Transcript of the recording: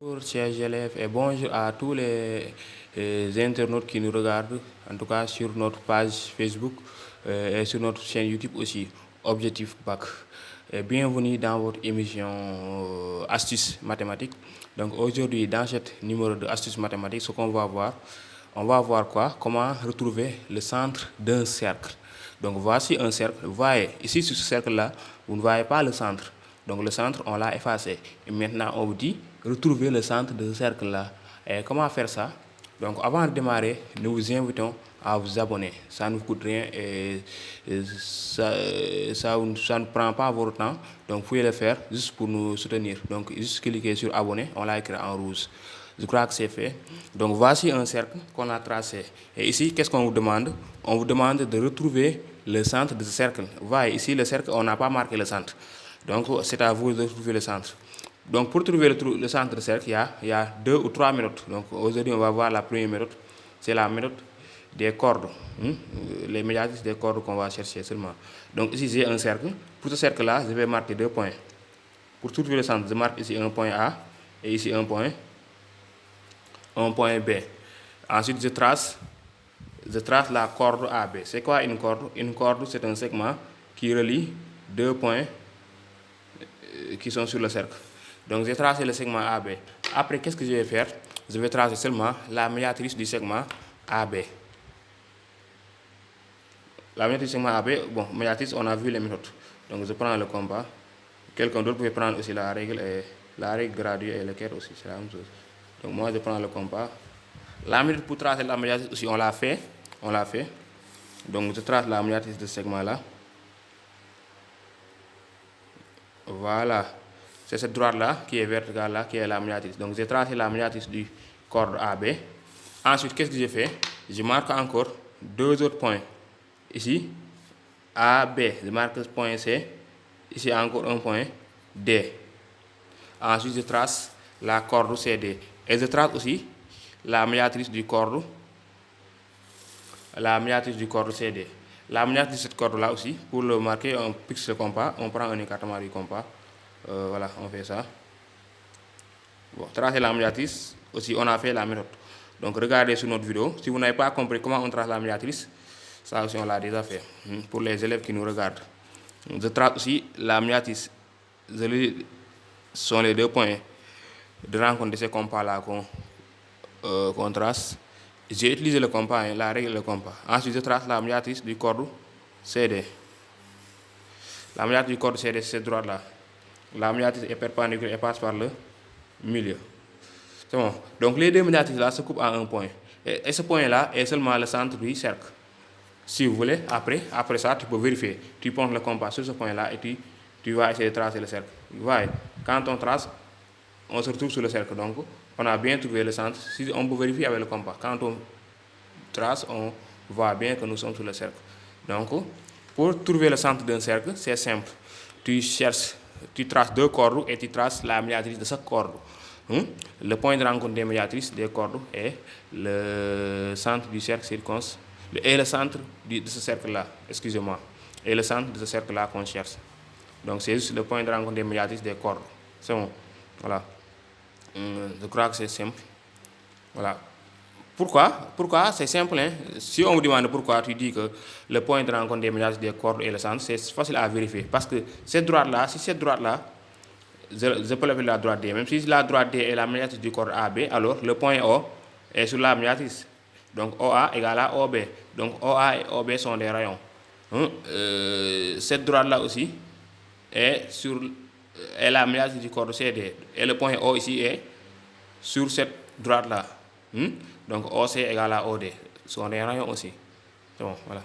Bonjour chers élèves et bonjour à tous les internautes qui nous regardent, en tout cas sur notre page Facebook et sur notre chaîne YouTube aussi, Objectif Bac. Et bienvenue dans votre émission Astuces mathématiques. Donc aujourd'hui, dans cet numéro de Astuces mathématiques, ce qu'on va voir, on va voir quoi? Comment retrouver le centre d'un cercle. Donc voici un cercle. Vous voyez, ici sur ce cercle-là, vous ne voyez pas le centre. Donc le centre, on l'a effacé. Et maintenant, on vous dit retrouver le centre de ce cercle-là. Et comment faire ça? Donc avant de démarrer, nous vous invitons à vous abonner. Ça ne vous coûte rien et ça ne prend pas votre temps. Donc vous pouvez le faire juste pour nous soutenir. Donc juste cliquez sur abonner, on l'a écrit en rouge. Je crois que c'est fait. Donc voici un cercle qu'on a tracé. Et ici, qu'est-ce qu'on vous demande? On vous demande de retrouver le centre de ce cercle. Vous voyez, ici, le cercle, on n'a pas marqué le centre. Donc c'est à vous de trouver le centre. Donc pour trouver le centre de cercle, il y a 2 ou 3 méthodes. Donc aujourd'hui, on va voir la première méthode. C'est la méthode des cordes. Les médiatrices des cordes qu'on va chercher seulement. Donc ici, j'ai un cercle. Pour ce cercle-là, je vais marquer 2 points. Pour trouver le centre, je marque ici un point A et ici un point B. Ensuite, je trace la corde AB. C'est quoi une corde? Une corde, c'est un segment qui relie 2 points qui sont sur le cercle. Donc j'ai tracé le segment AB. Après, qu'est-ce que je vais faire? Je vais tracer seulement la médiatrice du segment AB. La médiatrice du segment AB, bon, médiatrice, on a vu les méthodes. Donc je prends le compas. Quelqu'un d'autre peut prendre aussi la règle graduée et le quai aussi, c'est la même chose. Donc moi, je prends le compas. La méthode pour tracer la médiatrice aussi, on l'a fait. Donc je trace la médiatrice de ce segment-là. Voilà. C'est cette droite-là qui est verticale là, qui est la médiatrice. Donc j'ai tracé la médiatrice du corde AB. Ensuite, qu'est-ce que j'ai fait? Je marque encore 2 autres points. Ici, AB, je marque ce point C. Ici encore un point D. Ensuite, je trace la corde CD. Et je trace aussi la médiatrice du corde CD. La médiatrice de cette corde-là aussi, pour le marquer, on fixe le compas, on prend un écartement du compas. Voilà, on fait ça. Bon, tracer la médiatrice, aussi on a fait la méthode. Donc regardez sur notre vidéo. Si vous n'avez pas compris comment on trace la médiatrice, ça aussi on l'a déjà fait. Pour les élèves qui nous regardent. Je trace aussi la médiatrice. Ce sont les 2 points de rencontre de ces compas-là qu'on trace. J'ai utilisé le compas, la règle le compas. Ensuite, je trace la médiatrice du corde CD. La médiatrice du corde CD, c'est cette droite-là. La médiatrice est perpendiculaire et passe par le milieu. C'est bon. Donc les 2 médiatrices-là se coupent à un point. Et ce point-là est seulement le centre du cercle. Si vous voulez, après ça, tu peux vérifier. Tu pointes le compas sur ce point-là et tu vas essayer de tracer le cercle. Vous voyez, quand on trace, on se retrouve sur le cercle. Donc, on a bien trouvé le centre. Si on peut vérifier avec le compas. Quand on trace, on voit bien que nous sommes sur le cercle. Donc, pour trouver le centre d'un cercle, c'est simple. Tu traces 2 cordes et tu traces la médiatrice de cette corde. Le point de rencontre des médiatrices des cordes est le centre du cercle circonse. Et le centre de ce cercle-là, excusez-moi. Et le centre de ce cercle-là qu'on cherche. Donc c'est juste le point de rencontre des médiatrices des cordes. C'est bon. Voilà. Je crois que c'est simple. Voilà. Pourquoi? C'est simple. Hein? Si on vous demande pourquoi, tu dis que le point de rencontre des médiatrices des cordes et le centre, c'est facile à vérifier. Parce que cette droite-là, si cette droite-là, je peux l'appeler la droite D. Même si la droite D est la médiatrice du corps AB, alors le point O est sur la médiatrice. Donc OA égale à OB. Donc OA et OB sont des rayons. Cette droite-là aussi est la médiatrice du corps CD. Et le point O ici est sur cette droite-là. Donc OC égale à OD. Ce sont des rayons aussi. C'est bon, voilà.